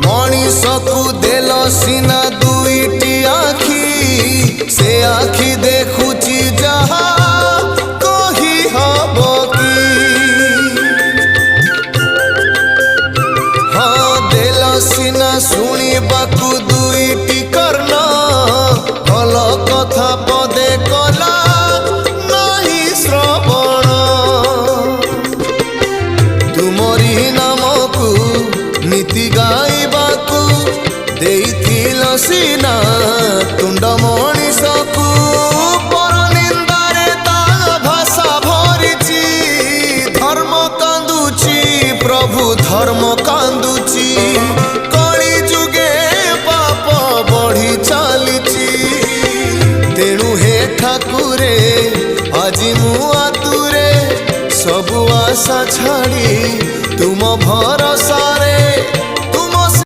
मनीषकु देल सीना दुईटी आखि से आखि देखुची जहा कही हब कि हाँ देल सीना शुणिबाकु दुईटी कर्ण भल कथा पदे कला नहीं श्रवण तुमरी नामकु नीति गाइबाकु देइथिल सीना तुंडमणि